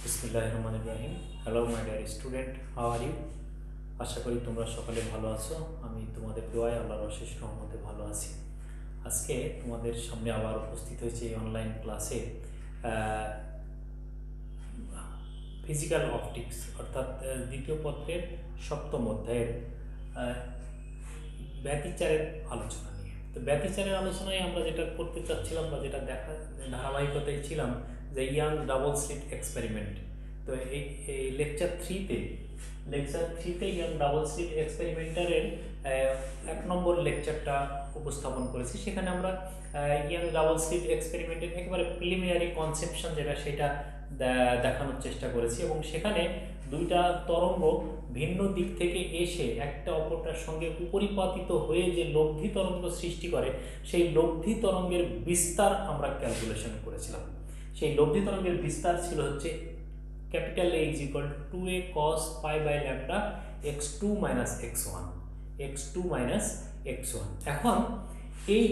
বিসমিল্লাহিররহমানিররহিম। Hello my dear student, how are you? আশা করি তোমরা সকলে ভালো আছো। আমি তোমাদের দোয়ায় আল্লাহর অশেষ রহমতে ভালো আছি। আজকে তোমাদের সামনে আবার উপস্থিত হয়েছে এই অনলাইন ক্লাসে ফিজিক্যাল অপটিক্স অর্থাৎ দ্বিতীয় পত্রের সপ্তম অধ্যায়ের ব্যতিচারের আলোচনা নিয়ে। তো ব্যতিচারের আলোচনায় আমরা যেটা করতে চাচ্ছিলাম বা যেটা ধারাবাহিকতায় ছিলাম যে ইয়াং ডাবল স্লিট এক্সপেরিমেন্ট। তো এই লেকচার থ্রিতে ইয়াং ডাবল স্লিট এক্সপেরিমেন্টারের 1 নম্বর লেকচারটা উপস্থাপন করেছি। সেখানে আমরা ইয়াং ডাবল স্লিট এক্সপেরিমেন্টের একেবারে প্রিলিমিনারি কনসেপশন যেটা সেটা দেখানোর চেষ্টা করেছি এবং সেখানে দুইটা তরঙ্গ ভিন্ন দিক থেকে এসে একটা অপরটার সঙ্গে উপরিপাতিত হয়ে যে লব্ধি তরঙ্গ সৃষ্টি করে সেই লব্ধি তরঙ্গের বিস্তার আমরা ক্যালকুলেশন করেছিলাম। সেই লব্ধি তরঙ্গের বিস্তার ছিল হচ্ছে capital A = 2a cos pi by lambda x2 minus x1 x2 minus x1। এখন এই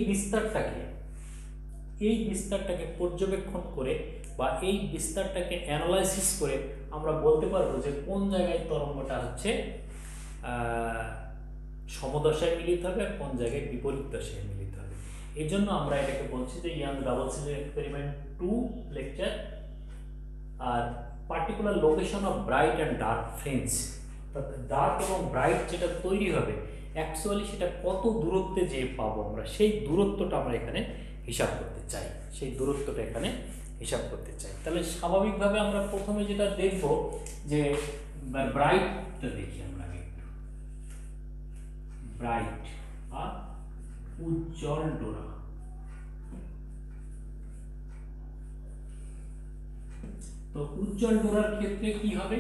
বিস্তারটাকে পর্যবেক্ষণ করে বা এই বিস্তারটাকে অ্যানালাইসিস করে আমরা বলতে পারবো যে কোন জায়গায় তরঙ্গটা হচ্ছে সমদশায় মিলিত হবে আর কোন জায়গায় বিপরীত দশায় মিলিত হবে। এই জন্য আমরা এটাকে বলছি যে Young double slit experiment 2 lecture আর particular location of bright and dark fringe. Dark এবং ব্রাইট যেটা তৈরি হবে অ্যাকচুয়ালি সেটা কত দূরত্বে যে পাবো আমরা সেই দূরত্বটা আমরা এখানে হিসাব করতে চাই। তাহলে স্বাভাবিকভাবে আমরা প্রথমে যেটা দেখব যে ব্রাইটটা দেখি আমরা ব্রাইট বা উজ্জ্বল ডোরা। তো উজ্জ্বল ডোরার ক্ষেত্রে কি হবে,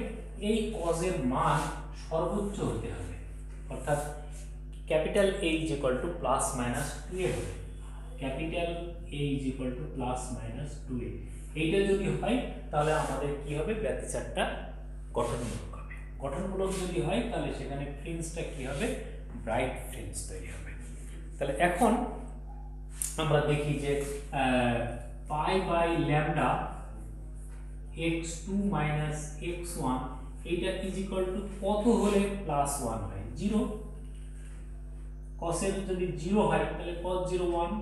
এই কজের মান সর্বোচ্চ হতে হবে, অর্থাৎ ক্যাপিটাল A = +-2a হবে। ক্যাপিটাল A = +-2a এইটা যদি হয় তাহলে আমাদের কি হবে, ব্যতিচারটা গঠনমূলক হবে। গঠনমূলক যদি হয় তাহলে সেখানে ফ্রিঞ্জটা কি হবে, ব্রাইট ফ্রিঞ্জ তৈরি হবে। তাহলে এখন আমরা দেখি যে pi by lambda x2 minus x1 এইটা ইজিক্যাল টু কত হলে +1 হয়, 0। cos এর যদি 0 হয় তাহলে cos 0 1,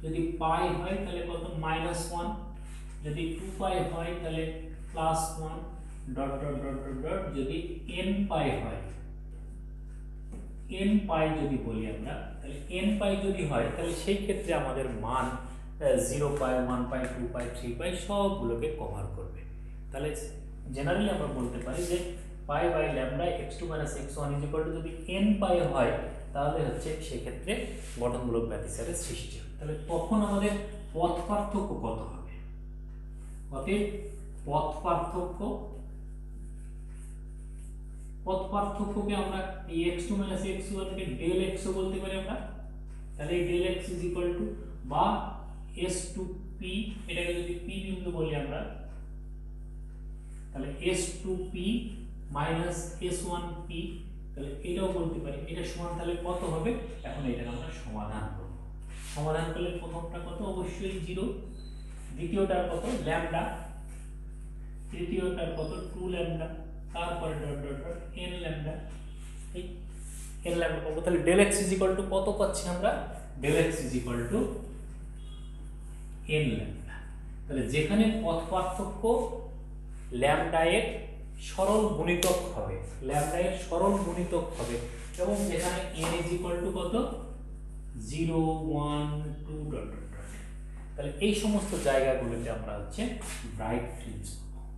যদি পাই হয় তাহলে কত -1, যদি 2 পাই হয় তাহলে +1 dot dot dot dot dot, যদি n পাই হয়, n পাই যদি বলি আমরা তাহলে n পাই যদি হয় তাহলে সেই ক্ষেত্রে আমাদের মান 0 পাই 1 পাই 2 পাই 3 পাই সবগুলোকে কভার করবে। তাহলে জেনারেলি আমরা বলতে পারি যে pi by lambda x2 x1 যদি n পাই হয় তাহলে হচ্ছে সেক্ষেত্রে গঠনমূলক ব্যতিচারের সৃষ্টি হবে। তাহলে তখন আমাদের পথ পার্থক্য কত হবে, অতএব পথ পার্থক্যকে আমরা এই x2 x1 কে ডেল x ও বলতে পারি আমরা। তাহলে ডেল x বা S2p, এটাকে যদি p বিন্দু বলি আমরা তাহলে S2p S1p, তাহলে এটাও বলতে পারি। এটা সমান তাহলে কত হবে, এখন এটা আমরা সমাধান করব। সমাধান করলে প্রথমটা কত, অবশ্যই 0, দ্বিতীয়টার কত ল্যামডা, তৃতীয়টার কত 2 ল্যামডা, তারপরে dot dot dot n lambda, ঠিক n ল্যামডা পাবো। তাহলে ডেল x কত পাচ্ছি আমরা, ডেল x n ল্যামডা। তাহলে যেখানে পথ পার্থক্য ল্যামডা এর সরল গুণিতক হবে, এবং যেখানে n কত 0 1 2 ডট ডট ডট, তাহলে এই সমস্ত জায়গাগুলোতে আমরা হচ্ছে ব্রাইট ফ্রিঞ্জ পাবো।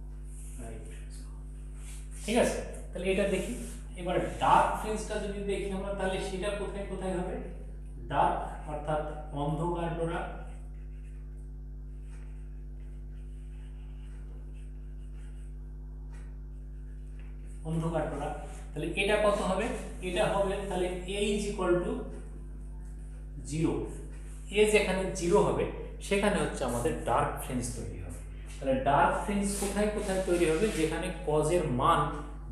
ঠিক আছে, তাহলে এটা দেখি। এবার ডার্ক ফ্রিঞ্জটা যদি দেখি আমরা তাহলে সেটা কোথায় কোথায় হবে, ডার্ক অর্থাৎ অন্ধকার ডোরা, তাহলে এটা কত হবে, এটা হবে তাহলে a = 0, a যেখানে 0 হবে সেখানে হচ্ছে আমাদের ডার্ক ফ্রিঞ্জ তৈরি হবে। তাহলে ডার্ক ফ্রিঞ্জ কোথায় কোথায় তৈরি হবে, যেখানে কজের মান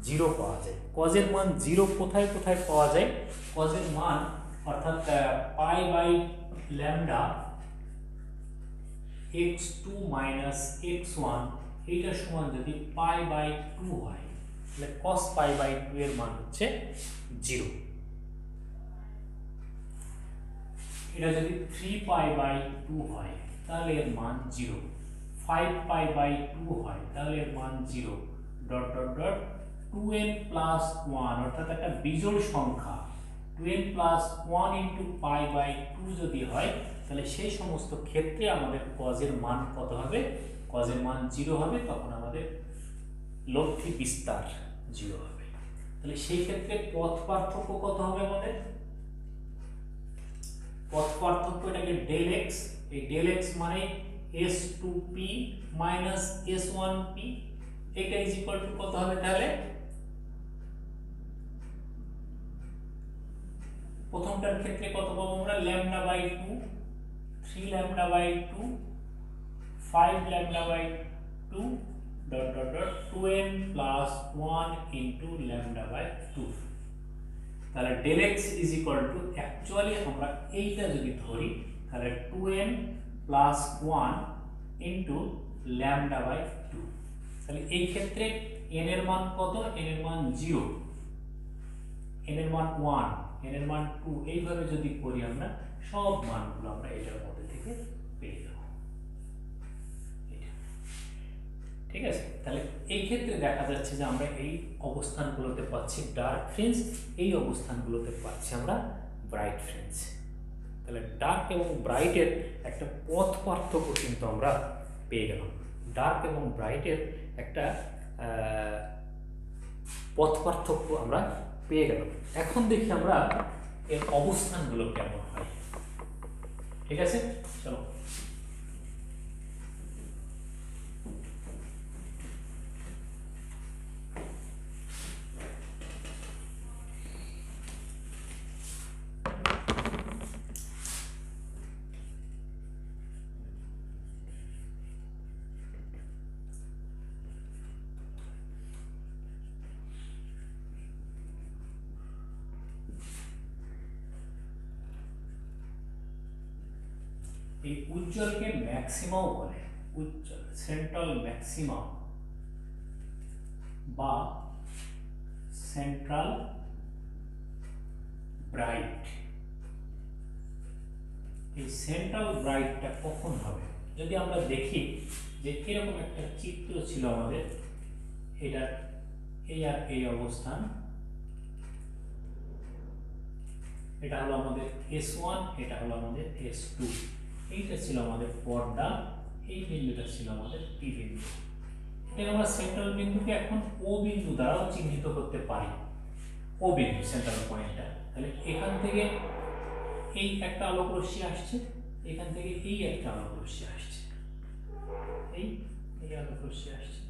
0 পাওয়া যায়। কজের মান 0 কোথায় কোথায় পাওয়া যায়, কজের মান অর্থাৎ pi by lambda x2 x1 এইটা সমান যদি π/2 হয় তাহলে cos π/2 এর মান হচ্ছে 0। এটা যদি 3π/2 হয় তাহলে এর মান 0, 5π/2 হয় তাহলে এর মান 0, ডট ডট ডট 2n + 1 অর্থাৎ একটা বিজোড় সংখ্যা 2n + 1 × π/2 যদি হয় তাহলে সেই সমস্ত ক্ষেত্রে আমাদের cos এর মান কত হবে? cos এর মান 0 হবে, তখন আমাদের লব্ধি বিস্তার 0 হবে। তাহলে সেই ক্ষেত্রে পথ পার্থক্য কত হবে আমাদের? পথ পার্থক্য এটাকে ডেল x, এই ডেল x মানে s2p - s1p, এটা ইজ ইকুয়াল টু কত হবে তাহলে? প্রথমটার ক্ষেত্রে কত পাবো আমরা? λ/2, 3λ/2, 5λ/2 ডট ডট ডট 2n + 1 × λ/2। তাহলে del x is equal two, actually আমরা এইটা যদি ধরি তাহলে 2n + 1 × λ/2। তাহলে এই ক্ষেত্রে n এর মান কত? n এর মান 0, n এর মান 1, n এর মান 2, এইভাবে যদি করি আমরা সব মানগুলো আমরা এটার মধ্যে থেকে পেয়ে যাব। ঠিক আছে, তাহলে এই ক্ষেত্রে দেখা যাচ্ছে যে আমরা এই অবস্থানগুলোতে পাচ্ছি ডার্ক ফ্রিঞ্জ, এই অবস্থানগুলোতে পাচ্ছি আমরা ব্রাইট ফ্রিঞ্জ। তাহলে ডার্ক এবং ব্রাইটের একটা পথ পার্থক্য কিন্তু আমরা পেয়ে গেলাম। ডার্ক এবং ব্রাইটের একটা পথ পার্থক্য আমরা পেয়ে গেলাম। এখন দেখি আমরা এর অবস্থানগুলো কেমন হয়। ঠিক আছে, চলো। এই উজ্জ্বলকে ম্যাক্সিমাও বলে, উজ্জ্বল সেন্ট্রাল ম্যাক্সিমাম বা সেন্ট্রাল ব্রাইট। এই সেন্ট্রাল ব্রাইটটা কখন হবে? যদি আমরা দেখি যে এরকম একটা চিত্র ছিল আমাদের, এটা এই আর এই অবস্থান, এটা হলো আমাদের S1, এটা হলো আমাদের S2, এইটা ছিল আমাদের পর্দা, এই বিন্দুটা ছিল আমাদের P বিন্দু। এটা আমরা সেন্ট্রাল বিন্দুকে এখন O বিন্দু দ্বারাও চিহ্নিত করতে পারি। O বিন্দু সেন্ট্রাল পয়েন্টটা, তাহলে এখান থেকে এই একটা আলোক রশ্মি আসছে, এখান থেকে এই একটা আলোক রশ্মি আসছে, এই আলোক রশ্মি আসছে।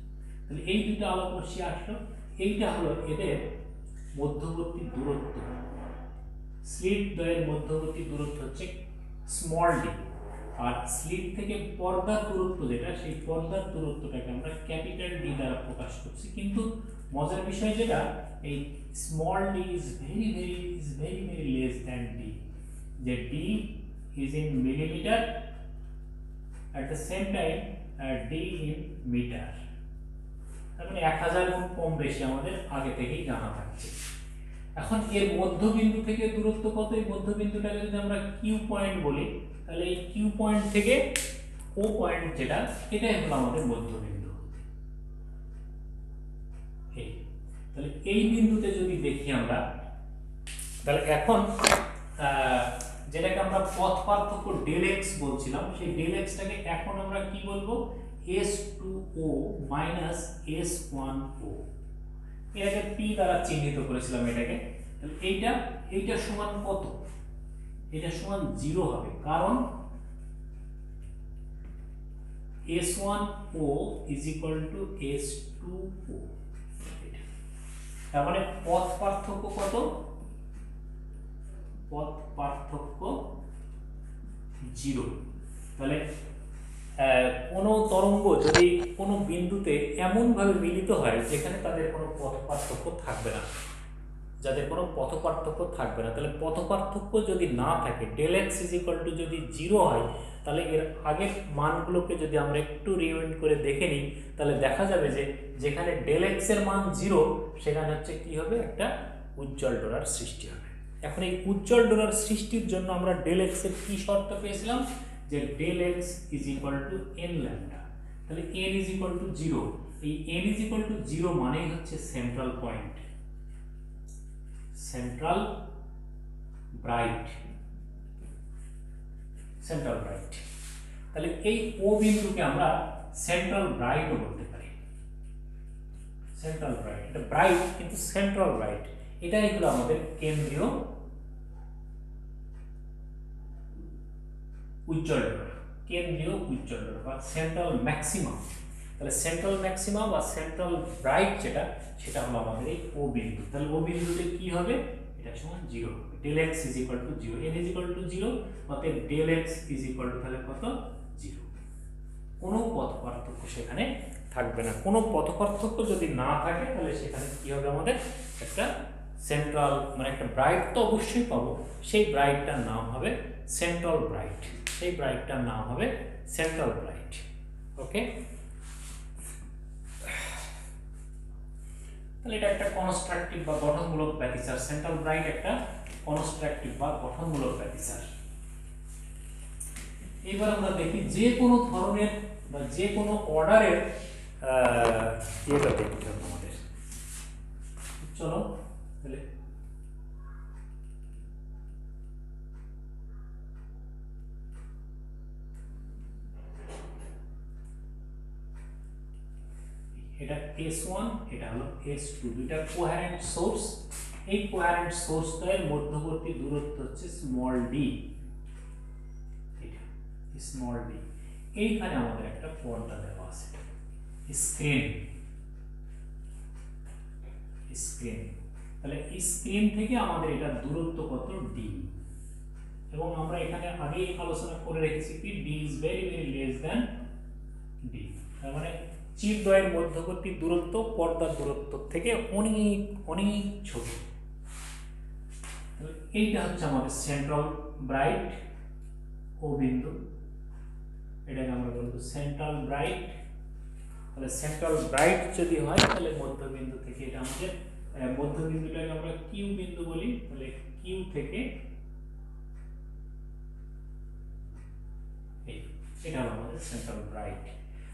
তাহলে এই দুটো আলোক রশ্মি আসলো, এইটা হলো এদের মধ্যবর্তী দূরত্ব। স্লিট দ্বয়ের মধ্যবর্তী দূরত্ব হচ্ছে স্মল d, আর স্লিট থেকে পর্দার দূরত্ব যেটা, সেই পর্দার দূরত্বটাকে আমরা ক্যাপিটাল D দ্বারা প্রকাশ করছি। কিন্তু মজার বিষয় যেটা, এই small d is very very less than d, যে d is in millimetre, at the same time d in metre. তার মানে 1000 গুণ কম বেশি আমাদের আগে থেকেই জানা থাকছে। এখন এর মধ্যবিন্দু থেকে দূরত্ব কত? এই মধ্যবিন্দুটাকে যদি আমরা কিউ পয়েন্ট বলি, তাহলে এই কিউ পয়েন্ট থেকে ও পয়েন্ট যেটা, এটাই হলো আমাদের মধ্যবিন্দু। তাহলে এই বিন্দুতে যদি দেখি আমরা, তাহলে এখন যেটাকে আমরা পথ পার্থক্য ডেল এক্স বলছিলাম, সেই ডেল এক্সটাকে এখন আমরা কি বলবো? S2O - S1O। এটাকে P দ্বারা চিহ্নিত করেছিলাম এটাকে। তাহলে এইটা সমান কত? এটা সমান 0 হবে, কারণ S1O = S2O। তার মানে পথ পার্থক্য কত? পথ পার্থক্য 0। তাহলে কোনো তরঙ্গ যদি কোনো বিন্দুতে এমন ভাবে মিলিত হয় যেখানে তাদের কোনো পথ পার্থক্য থাকবে না, যাদের কোনো পথ পার্থক্য থাকবে না। তাহলে পথ পার্থক্য যদি না থাকে, del x is equal to যদি 0 হয়, তাহলে এর আগের মানগুলোকে যদি আমরা একটু রিউইন্ড করে দেখে নিই, তাহলে দেখা যাবে যে যেখানে ডেল এক্স এর মান 0 সেখানে হচ্ছে কি হবে, একটা উজ্জ্বল ডোরার সৃষ্টি হবে। এখন এই উজ্জ্বল ডোরার সৃষ্টির জন্য আমরা ডেল এক্স এর কি শর্ত পেয়েছিলাম, যে del x is equal to n lambda. তাহলে এন ইজ ইকুয়াল টু 0, এই এন ইজ ইকুয়াল টু 0 মানেই হচ্ছে central point, central bright, central bright. তাহলে এই ও বিন্দুকে আমরা সেন্ট্রাল ব্রাইটও বলতে পারি, সেন্ট্রাল ব্রাইট। এটা ব্রাইট কিন্তু সেন্ট্রাল ব্রাইট, এটাই হলো আমাদের কেন্দ্রীয় উজ্জ্বল ডোরা, কেন্দ্রীয় উজ্জ্বল ডোরা বা সেন্ট্রাল ম্যাক্সিমা। তাহলে সেন্ট্রাল ম্যাক্সিমা বা সেন্ট্রাল ব্রাইট যেটা, সেটা হলো আমাদের এই ও বিন্দু। তাহলে ও বিন্দুতে কি হবে, এটা সমান 0 হবে, del x is equal to 0, n is equal to 0, অতএব del x is equal to তাহলে কত, 0। কোনো পথ পার্থক্য সেখানে থাকবে না। কোনো পথ পার্থক্য যদি না থাকে, তাহলে সেখানে কি হবে, আমাদের একটা সেন্ট্রাল মানে একটা ব্রাইট তো অবশ্যই পাবো, সেই ব্রাইটটার নাম হবে সেন্ট্রাল ব্রাইট, সেই ব্রাইটটার নাম হবে সেন্ট্রাল ব্রাইট। ওকে, তাহলে এটা একটা কনস্ট্রাকটিভ বা গঠনমূলক ব্যতিচার, সেন্ট্রাল ব্রাইট একটা কনস্ট্রাকটিভ বা গঠনমূলক ব্যতিচার। এবার আমরা দেখি যে কোনো ধরনের বা যে কোনো অর্ডারের ইয়েটা দেখতে হবে আমাদের। চলো তাহলে এটা S1, এটা হলো S2, দুইটা কোহেরেন্ট সোর্স। এই কোহেরেন্ট সোর্স দ্বয়ের মধ্যবর্তী দূরত্ব হচ্ছে স্মল ডি, এটা স্মল ডি। এইখানে আমাদের একটা পর্দা দেওয়া আছে, স্ক্রিন, স্ক্রিন। তাহলে স্ক্রিন থেকে আমাদের এটা দূরত্ব কত, ডি, এবং আমরা এখানে আগেই আলোচনা করে রেখেছি কি D is very very less than D. তার মানে চিপ দ্বয়ের মধ্যবর্তী দূরত্ব পর্দার দূরত্ব থেকে অনেক অনেক ছোট। এইটা হচ্ছে আমাদের সেন্ট্রাল ব্রাইট ও বিন্দু, এটাকে আমরা বলবো সেন্ট্রাল ব্রাইট। তাহলে সেন্ট্রাল ব্রাইট যদি হয়, তাহলে মধ্যবিন্দু থেকে এটা আমাদের মধ্যবিন্দুটাকে আমরা কিউ বিন্দু বলি। তাহলে কিউ থেকে এটা হলো আমাদের সেন্ট্রাল ব্রাইট।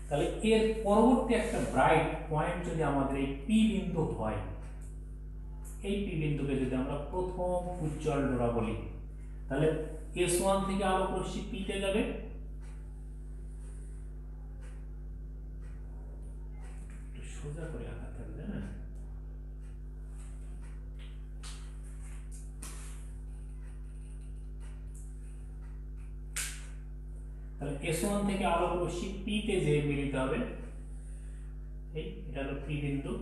তাহলে এর পরবর্তী একটা ব্রাইট পয়েন্ট যদি আমাদের এই পি বিন্দু হয়, এই পি বিন্দুকে যদি আমরা প্রথম উজ্জ্বল ডোরা বলি, তাহলে S1 থেকে আলোক রশ্মি P তে যাবে, সোজা করে আঁকা থাকবে না, তাহলে S1 থেকে আলোক রশ্মি P তে যে মিলিত হবে, এই এটা হলো P বিন্দু,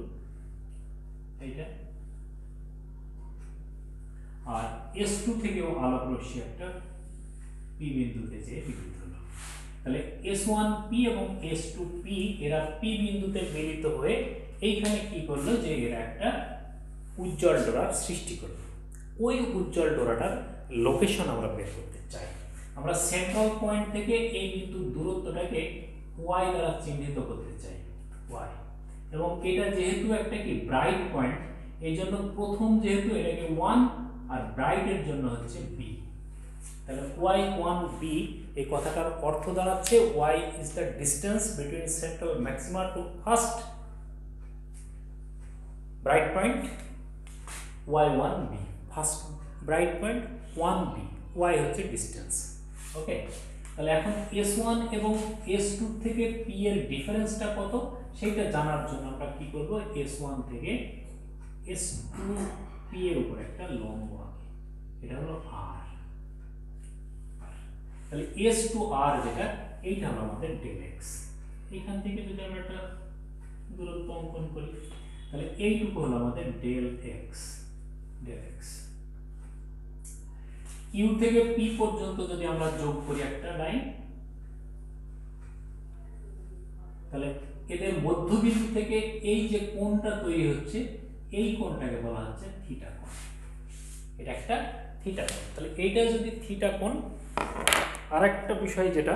এইটা। আর S2 থেকেও আলোক রশ্মি একটা P বিন্দুতে যে মিলিত হলো। তাহলে S1P এবং S2P এরা P বিন্দুতে মিলিত হয়ে এইখানে কি করলো, যে এরা একটা উজ্জ্বল ডোরার সৃষ্টি করলো। ওই উজ্জ্বল ডোরাটার লোকেশন আমরা বের করতে চাই। আমরা সেন্ট্রাল পয়েন্ট থেকে এই বিন্দুর দূরত্বটাকে y দ্বারা চিহ্নিত করতে চাই, y। এবং এটা যেহেতু একটা কি ব্রাইট পয়েন্ট, এই জন্য প্রথম যেহেতু এটাকে 1 আর ব্রাইটের জন্য হচ্ছে b, তাহলে y1b, এই কথাটার অর্থ দাঁড়াচ্ছে y is the distance between central maxima to first bright point, y1b, first bright point 1b, y হচ্ছে ডিসটেন্স। ওকে, তাহলে এখন S1 এবং S2 থেকে p এর ডিফারেন্সটা কত সেটা জানার জন্য আমরা কি করব, S1 থেকে S2p এর উপর একটা লম্ব আঁকি, এটা হলো r। তাহলে S to R যেটা, এইটা হলো আমাদের ডেল এক্স। এখান থেকে যদি আমরা একটা দূরত্ব অঙ্কন করি, তাহলে এইটুকু হলো আমাদের del x, del x. Q থেকে পি পর্যন্ত যদি আমরা যোগ করি একটা লাইন, তাহলে এদের মধ্যবিন্দু থেকে এই যে কোণটা তৈরি হচ্ছে, এই কোণটাকে বলা হচ্ছে থিটা কোণ, এটা একটা থিটা কোণ। তাহলে এইটা যদি থিটা কোণ, আরেকটা বিষয় যেটা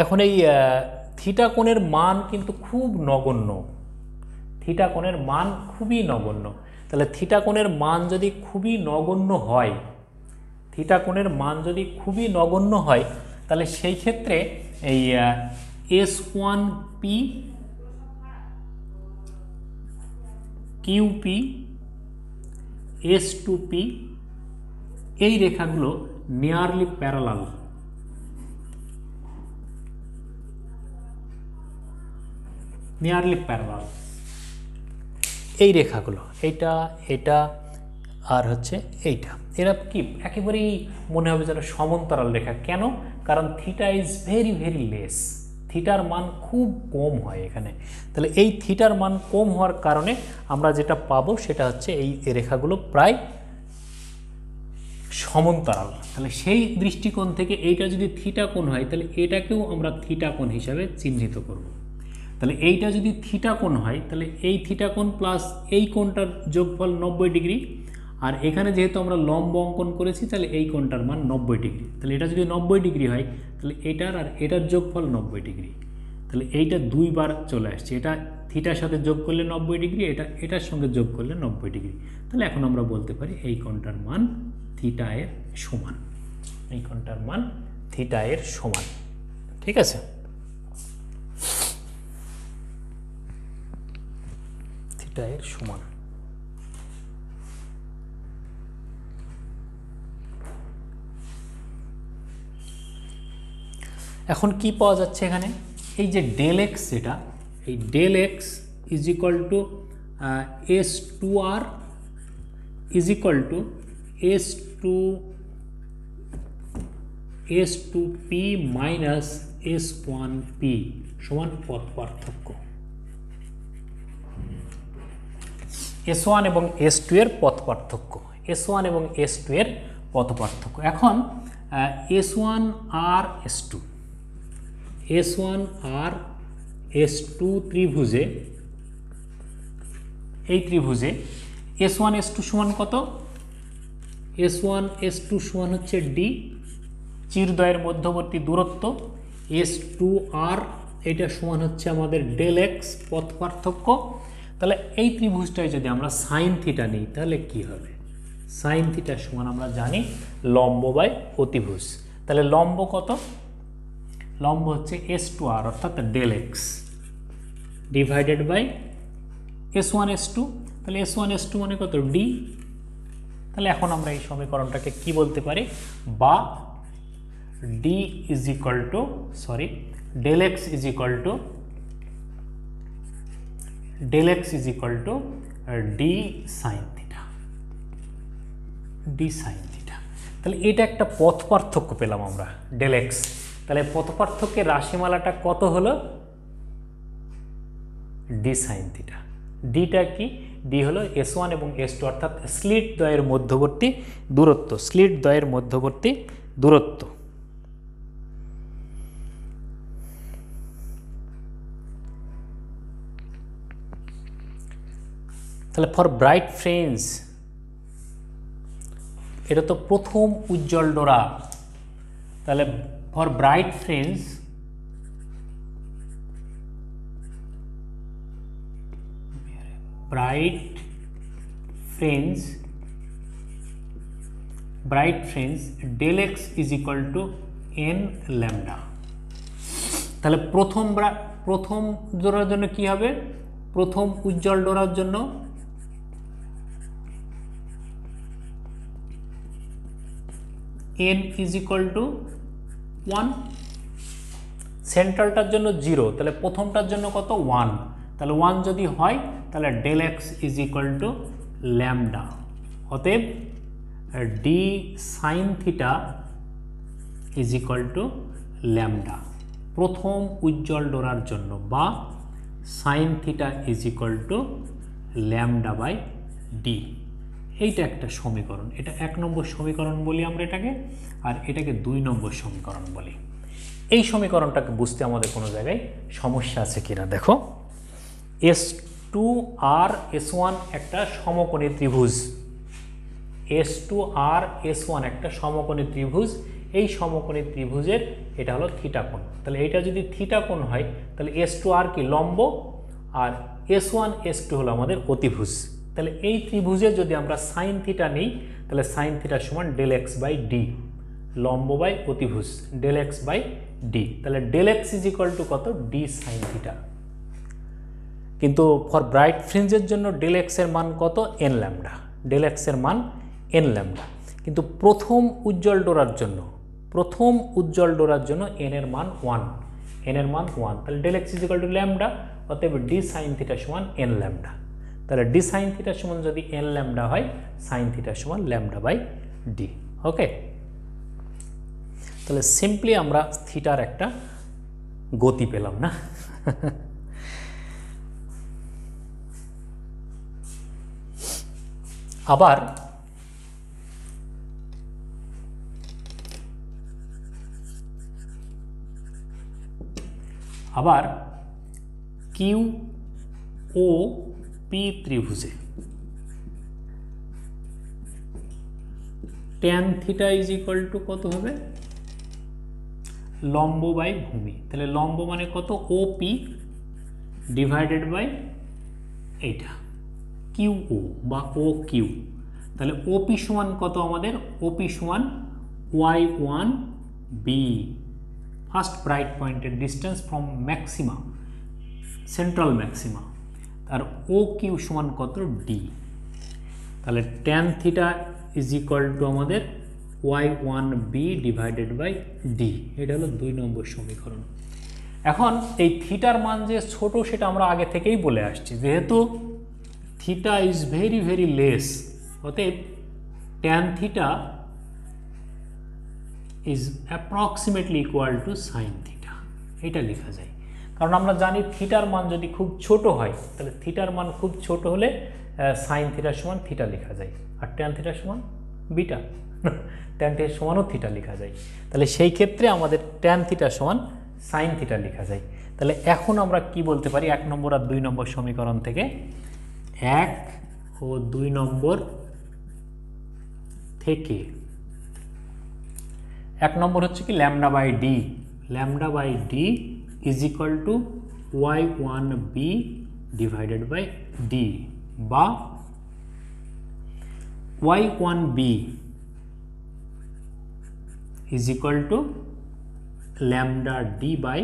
এখন এই থিটা কোণের মান কিন্তু খুব নগণ্য, থিটা কোণের মান খুবই নগণ্য। তাহলে থিটা কোণের মান যদি খুবই নগণ্য হয়, তাহলে সেই ক্ষেত্রে এই S1P QP S2P এই রেখাগুলো নিয়ারলি প্যারালাল, এই রেখাগুলো, এটা আর হচ্ছে এইটা, এরা কি একেবারেই মনে হবে যেন সমান্তরাল রেখা। কেন? কারণ theta is very very less, থিটার মান খুব কম হয় এখানে। তাহলে এই থিটার মান কম হওয়ার কারণে আমরা যেটা পাবো সেটা হচ্ছে এই রেখাগুলো প্রায় সমান্তরাল। তাহলে সেই দৃষ্টিকোণ থেকে এইটা যদি থিটা কোণ হয়, তাহলে এটাকেও আমরা থিটা কোণ হিসাবে চিহ্নিত করব। তাহলে এইটা যদি থিটা কোণ হয়, তাহলে এই থিটা কোণ প্লাস এই কোণটার যোগফল 90 ডিগ্রি, আর এখানে যেহেতু আমরা লম্ব অঙ্কন করেছি, তাহলে এই কোণটার মান 90 ডিগ্রি। তাহলে এটা যদি 90 ডিগ্রি হয়, তাহলে এটার আর এটার যোগফল 90 ডিগ্রি। তাহলে এইটা দুইবার চলে আসছে, এটা থিটার সাথে যোগ করলে 90 ডিগ্রি, এটার সঙ্গে যোগ করলে 90 ডিগ্রি। তাহলে এখন আমরা বলতে পারি এই কোণটার মান থিটা এর সমান, এই কোণটার মান থিটা এর সমান। ঠিক আছে, থিটা এর সমান। এখন কি পাওয়া যাচ্ছে এখানে? এই যে ডেল এক্স, যেটা এই del x is equal to S2R is equal to S2P minus S1P সমান পথ পার্থক্য, S1 এবং S2 এর পথ পার্থক্য, S1 এবং S2 এর পথ পার্থক্য। এখন S1 আর S2 ত্রিভুজে, এই ত্রিভুজে S1 S2 সমান কত? S1 S2 সমান হচ্ছে D, চিরদ্বয়ের মধ্যবর্তী দূরত্ব। S2R এটা সমান হচ্ছে আমাদের ডেল এক্স, পথ পার্থক্য। তাহলে এই ত্রিভুজটায় যদি আমরা সাইন থিটা নিই, তাহলে কি হবে? সাইন থিটা সমান আমরা জানি লম্ব বাই অতিভুজ। তাহলে লম্ব কত? লম্ব হচ্ছে S2R অর্থাৎ del x divided by S1 S2। তাহলে S1 S2 মানে কত? D। তাহলে এখন আমরা এই সমীকরণটাকে কি বলতে পারি? বা D is equal to, del x is equal to D sine theta, D sine theta. তাহলে এটা একটা পথ পার্থক্য পেলাম আমরা, ডেল এক্স। তাহলে পথ পার্থক্যের রাশিমালাটা কত হলো? D sine theta. ডিটা কি? ডি হলো S1 এবং S2 অর্থাৎ স্লিট দ্বয়ের মধ্যবর্তী দূরত্ব, তাহলে ফর ব্রাইট ফ্রেন্ডস, এটা তো প্রথম উজ্জ্বল ডোরা। তাহলে for bright friends del x is equal to n lambda। তাহলে প্রথম ডোরার জন্য কি হবে? প্রথম উজ্জ্বল ডোরার জন্য n is equal to 1, সেন্ট্রালটার জন্য 0, তাহলে প্রথমটার জন্য কত? 1। তাহলে 1 যদি হয়, তাহলে del x is equal to lambda। অতএব d sin theta is equal to lambda প্রথম উজ্জ্বল ডোরার জন্য, বা sin theta is equal to lambda by d। এইটা একটা সমীকরণ, এটা 1 নম্বর সমীকরণ বলি আমরা এটাকে, আর এটাকে 2 নম্বর সমীকরণ বলি। এই সমীকরণটাকে বুঝতে আমাদের কোনো জায়গায় সমস্যা আছে কিনা দেখো। S2 আর S1 একটা সমকোণী ত্রিভুজ, S2 আর S1 একটা সমকোণী ত্রিভুজ। এই সমকোণী ত্রিভুজের এটা হলো থিটা কোণ। তাহলে এটা যদি থিটা কোণ হয় তাহলে S2 আর কি লম্ব, আর S1 S2 হলো আমাদের অতিভুজ। তাহলে এই ত্রিভুজে যদি আমরা সাইন থিটা নিই তাহলে সাইন থিটা সমান ডেল এক্স বাই ডি, লম্ব বাই অতিভুজ ডেল এক্স বাই ডি। তাহলে del x is equal to কত, ডি সাইন থিটা। কিন্তু ফর ব্রাইট ফ্রিঞ্জের জন্য ডেল এক্স এর মান কত, এন ল্যামডা, ডেল এক্স এর মান এন ল্যামডা। কিন্তু প্রথম উজ্জ্বল ডোরার জন্য এন এর মান 1, এন এর মান 1, তাহলে del x is equal to lambda, অতএব ডি সাইন থিটা সমান এন ল্যামডা। তাহলে ডি সাইন থিটা সমান যদি এন ল্যামডা হয়, সাইন থিটা সমান ল্যামডা বাই ডি। ওকে, তাহলে সিম্পলি আমরা থিটার একটা গতি পেলাম না। আবার কিউ ও পি ত্রিভুজে tan theta is equal to কত হবে, লম্ব বাই ভূমি। তাহলে লম্ব মানে কত, ও পি ডিভাইডেড বাই এইটা কিউ ও বা ও কিউ। তাহলে ওপি সমান কত আমাদের, ওপি সমান y1 বি, ফার্স্ট ব্রাইট পয়েন্টের distance from maxima, central maxima. আর ও কিউ সমান কত, ডি। তাহলে tan theta is equal to আমাদের y1 B divided by D. এটা হলো 2 নম্বর সমীকরণ। এখন এই থিটার মান যে ছোট সেটা আমরা আগে থেকেই বলে আসছি, যেহেতু theta is very very less, অতএব tan theta is approximately equal to sine theta, এটা লেখা যায়। কারণ আমরা জানি থিটার মান যদি খুব ছোট হয় তাহলে থিটার মান খুব ছোট হলে সাইন থিটার সমান থিটা লেখা যায়, আর ট্যান থিটার সমান বিটা, ট্যান থিটার সমানও থিটা লেখা যায়। তাহলে সেই ক্ষেত্রে আমাদের ট্যান থিটার সমান সাইন থিটা লেখা যায়। তাহলে এখন আমরা কি বলতে পারি, 1 নম্বর আর 2 নম্বর সমীকরণ থেকে, 1 ও 2 নম্বর থেকে 1 নম্বর হচ্ছে কি lambda by D, lambda by D is equal to y1 B divided by D, বা y1 B is equal to lambda D by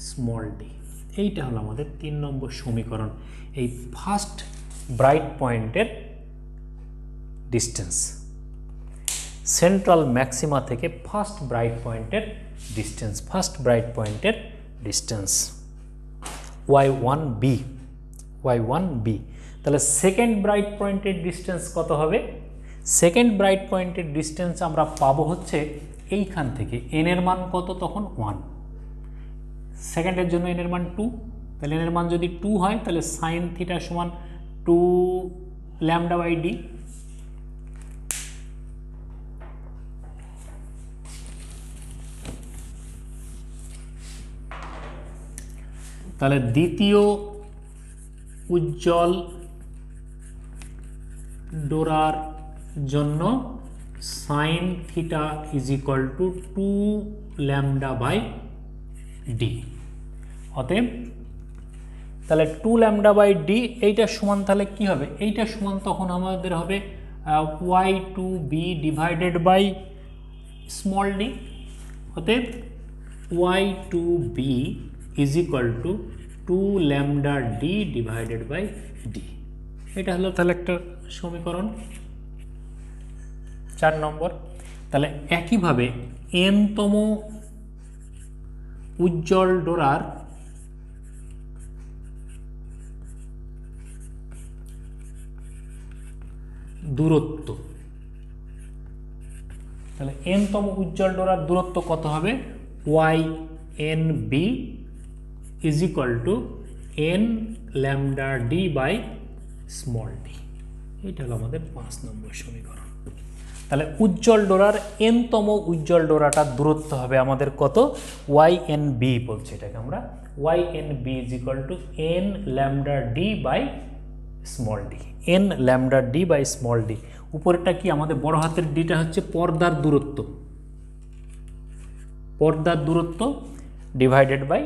small D. এইটা হলো আমাদের 3 নম্বর সমীকরণ, এই ফার্স্ট ব্রাইট পয়েন্টের ডিস্টেন্স, সেন্ট্রাল ম্যাক্সিমা থেকে ফার্স্ট ব্রাইট পয়েন্টের ডিস্টেন্স, ফার্স্ট ব্রাইট পয়েন্টের distance y1 B, y1 B. তাহলে সেকেন্ড ব্রাইট পয়েন্টের ডিস্টেন্স কত হবে, সেকেন্ড ব্রাইট পয়েন্টের ডিস্টেন্স আমরা পাবো হচ্ছে এইখান থেকে, এন এর মান কত তখন 1, সেকেন্ডের জন্য এন এর মান 2, তাহলে এন এর মান যদি 2 হয় তাহলে সাইন থিটা সমান 2 ল্যামডা বাই ডি। তাহলে দ্বিতীয় উজ্জ্বল ডোরার জন্য sine theta is equal to 2 lambda by D. অতএব তাহলে 2 ল্যামডা বাই ডি এইটা সমান, তাহলে কি হবে, এইটা সমান তখন আমাদের হবে y2 B divided by small D. অতএব y2 B is equal to 2 lambda D divided by D. এটা হলো তাহলে একটা সমীকরণ 4 নম্বর। তাহলে একইভাবে n-তম উজ্জ্বল ডোরার দূরত্ব, তাহলে n-তম উজ্জ্বল ডোরার দূরত্ব কত হবে, y(n)b is equal to n lambda d by small d। এইটা হলো আমাদের 5 নম্বর সমীকরণ। তাহলে উজ্জ্বল ডোরার n-তম উজ্জ্বল ডোরাটার দূরত্ব হবে আমাদের কত, YNB বলছে এটাকে আমরা, YNB n lambda d by small d, n lambda d by small d। উপরেরটা কি আমাদের বড় হাতের ডিটা হচ্ছে পর্দার দূরত্ব, পর্দার দূরত্ব ডিভাইডেড বাই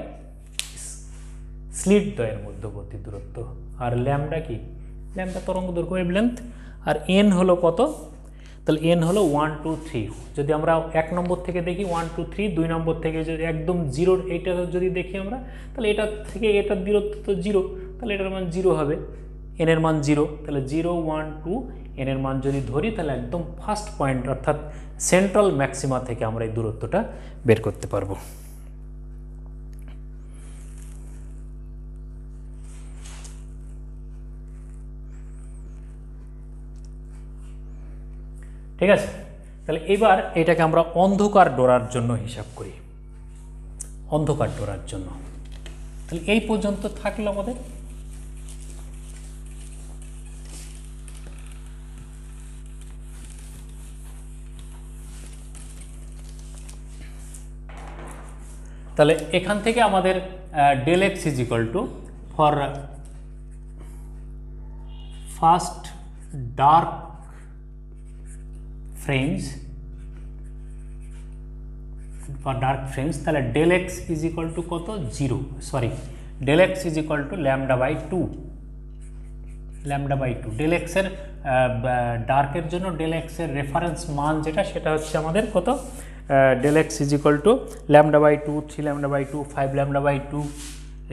স্লিট দ্বয়ের মধ্যবর্তী দূরত্ব, আর ল্যামডা কি, ল্যামডা তরঙ্গ দৈর্ঘ্য ওয়েভলেন্থ, আর n হলো কত, তাহলে n হলো 1 2 3। যদি আমরা 1 নম্বর থেকে দেখি 1 2 3, 2 নম্বর থেকে যদি একদম 0 এইটা যদি দেখি আমরা, তাহলে এটা থেকে এটার দূরত্ব তো 0, তাহলে এটার মান 0 হবে, n এর মান 0, তাহলে 0 1 2 n এর মান যদি ধরি তাহলে একদম ফার্স্ট পয়েন্ট অর্থাৎ সেন্ট্রাল ম্যাক্সিমা থেকে আমরা এই দূরত্বটা বের করতে পারবো। ঠিক আছে, তাহলে এবার এটাকে আমরা অন্ধকার ডোরার জন্য হিসাব করি, অন্ধকার ডোরার জন্য। তাহলে এই পর্যন্ত থাকলো আমাদের। তাহলে এখান থেকে আমাদের del x is equal to for first dark frames, for dark frames, তাহলে del x is equal to কত, 0, sorry del x is equal to lambda by 2, lambda by 2। Del এক্সের ডার্কের জন্য ডেল এক্সের রেফারেন্স মান যেটা, সেটা হচ্ছে আমাদের কত, del x is equal to lambda by 2, 3 lambda by 2, 5 lambda by 2,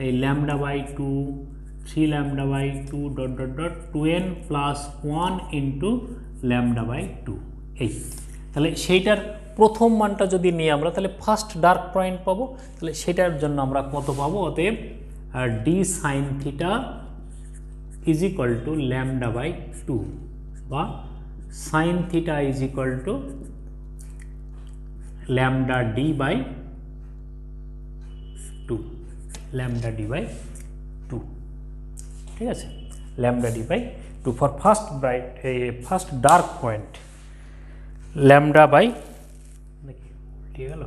এই lambda by 2, 3 lambda by 2 dot dot dot 2n plus 1 into lambda by 2। এই তাহলে সেইটার প্রথম মানটা যদি নিই আমরা, তাহলে ফার্স্ট ডার্ক পয়েন্ট পাবো, তাহলে সেটার জন্য আমরা কত পাবো, অতএব D sine theta is equal to lambda by 2, বা sine theta is equal to lambda D by 2, lambda D by 2। ঠিক আছে, lambda D by 2 for first bright, first dark point, lambda by, দেখি ঠিক গেল,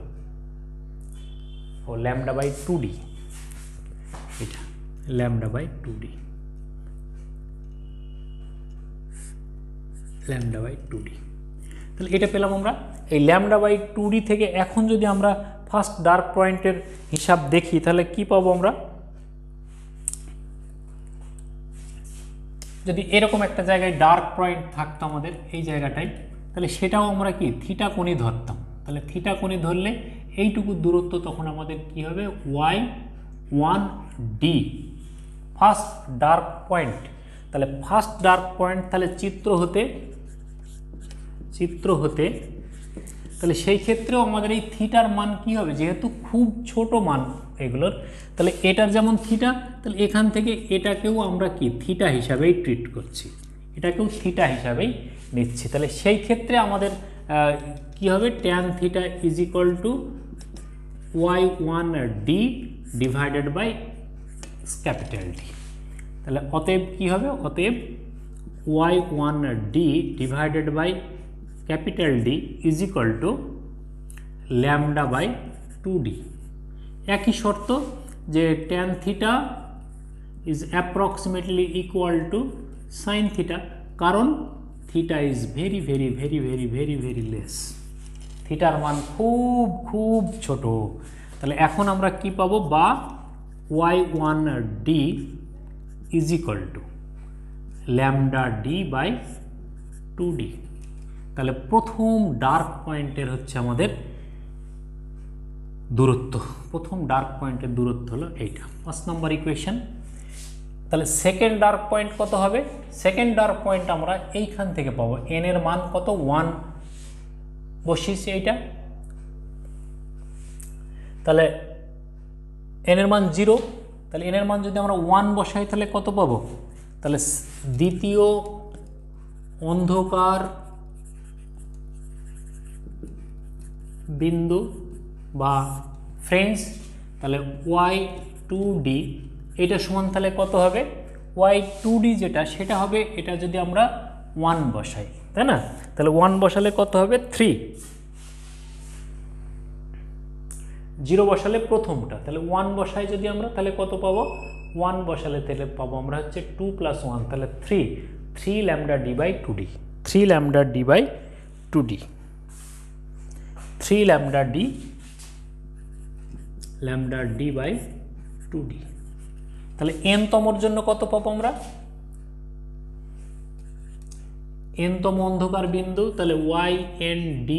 ও ল্যামডা বাই 2d, এটা lambda by 2d, lambda by 2d। তাহলে এটা পেলাম আমরা এই ল্যামডা বাই 2d থেকে। এখন যদি আমরা ফার্স্ট ডার্ক পয়েন্টের হিসাব দেখি, তাহলে কি পাবো আমরা, যদি এরকম একটা জায়গায় ডার্ক পয়েন্ট থাকতো আমাদের এই জায়গাটায়, তাহলে সেটাও আমরা কি থিটা কোণে ধরতাম। তাহলে থিটা কোণে ধরলে এইটুকু দূরত্ব তখন আমাদের কি হবে, y1d, ফার্স্ট ডার্ক পয়েন্ট। তাহলে ফার্স্ট ডার্ক পয়েন্ট, তাহলে চিত্র হতে তাহলে সেই ক্ষেত্রেও আমাদের এই থিটার মান কি হবে, যেহেতু খুব ছোট মান এগুলোর, তাহলে এটার যেমন থিটা, তাহলে এখান থেকে এটাকেও আমরা কি থিটা হিসাবেই ট্রিট করছি, এটাকেও থিটা হিসাবেই নিচ্ছি। তাহলে সেই ক্ষেত্রে আমাদের কি হবে, tan theta is equal to y1d divided by capital D. তাহলে অতএব কি হবে, অতএব y1d divided by capital D is equal to lambda by 2d। একই শর্ত যে tan theta is approximately equal to sine theta, কারণ theta is very very very very very very less, থিটার মান খুব খুব ছোট। তাহলে এখন আমরা কি পাবো, বা y1d is equal to lambda D by 2d। তাহলে প্রথম ডার্ক পয়েন্টের হচ্ছে আমাদের দূরত্ব, প্রথম ডার্ক পয়েন্টের দূরত্ব হলো এইটা, 5 নম্বর ইকুয়েশন। তাহলে সেকেন্ড ডার্ক পয়েন্ট কত হবে, সেকেন্ড ডার্ক পয়েন্ট আমরা এইখান থেকে পাবো, n এর মান কত, 1 বসিয়েছি এইটা, তাহলে n এর মান 0, তাহলে n এর মান যদি আমরা 1 বসাই তাহলে কত পাবো, তাহলে দ্বিতীয় অন্ধকার বিন্দু বা ফ্রেন্ডস, তাহলে y2d এটা সমান তাহলে কত হবে, y2d যেটা সেটা হবে, এটা যদি আমরা 1 বসাই, তাই না? তাহলে 1 বসালে কত হবে 3, 0 বসালে প্রথমটা, তাহলে 1 বসাই যদি আমরা তাহলে কত পাবো, 1 বসালে তাহলে পাবো আমরা হচ্ছে 2 + 1 তাহলে 3 λd/2d, 3 λd/2d, 3 λd/2d। তাহলে n তমর জন্য কত পাবো আমরা, n তম অন্ধকার বিন্দু, তাহলে YND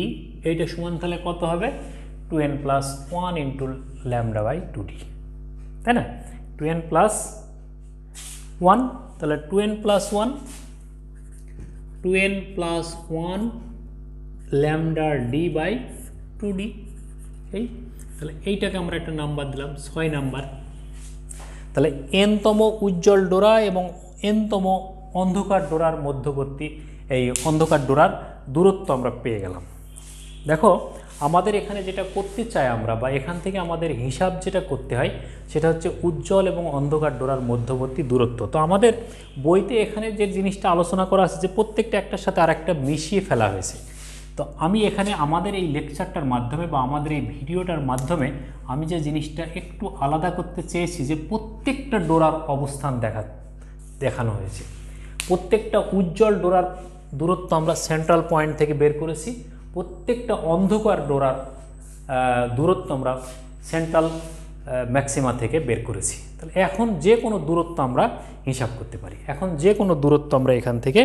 এইটা সমান তাহলে কত হবে 2n + 1 × λ/2d, তাই না? 2n + 1 তাহলে 2n + 1 λd/2d, এই তাহলে এইটাকে আমরা একটা নাম্বার দিলাম 6 নাম্বার। তাহলে n তম উজ্জ্বল ডোরা এবং n তম অন্ধকার ডোরার মধ্যবর্তী এই অন্ধকার ডোরার দূরত্ব আমরা পেয়ে গেলাম। দেখো আমাদের এখানে যেটা করতে চাই আমরা, বা এখান থেকে আমাদের হিসাব যেটা করতে হয় সেটা হচ্ছে উজ্জ্বল এবং অন্ধকার ডোরার মধ্যবর্তী দূরত্ব। তো আমাদের বইতে এখানে যে জিনিসটা আলোচনা করা আছে যে প্রত্যেকটা একটার সাথে আরেকটা মিশিয়ে ফেলা হয়েছে। তো আমি এখানে আমাদের এই লেকচারটার মাধ্যমে বা আমাদের এই ভিডিওটার মাধ্যমে আমি যে জিনিসটা একটু আলাদা করতে চেয়েছি যে প্রত্যেকটা ডোরার অবস্থান দেখানো হয়েছে। প্রত্যেকটা উজ্জ্বল ডোরার দূরত্ব আমরা সেন্ট্রাল পয়েন্ট থেকে বের করেছি, প্রত্যেকটা অন্ধকার ডোরার দূরত্ব আমরা সেন্ট্রাল ম্যাক্সিমা থেকে বের করেছি। তাহলে এখন যে কোনো দূরত্ব আমরা হিসাব করতে পারি, এখন যে কোনো দূরত্ব আমরা এখান থেকে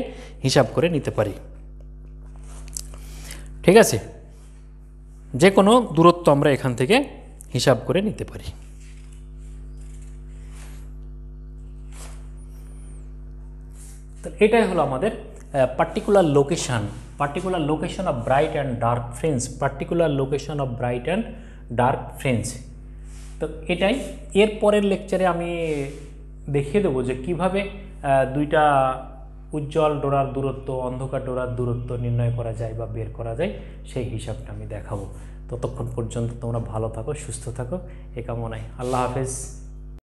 হিসাব করে নিতে পারি, ঠিক আছে? যে কোনো দূরত্ব আমরা এখান থেকে হিসাব করে নিতে পারি। তাহলে এটাই হলো আমাদের particular location of bright and dark fringe, particular location of bright and dark fringe. তো এটাই এর পরের লেকচারে আমি দেখিয়ে দেবো যে কিভাবে দুইটা উজ্জ্বল ডোরার দূরত্ব অন্ধকার ডোরার দূরত্ব নির্ণয় করা যায় বা বের করা যায়, সেই হিসাবটা আমি দেখাবো। ততক্ষণ পর্যন্ত তোমরা ভালো থাকো, সুস্থ থাকো, এ কামনায়। আল্লাহ হাফেজ।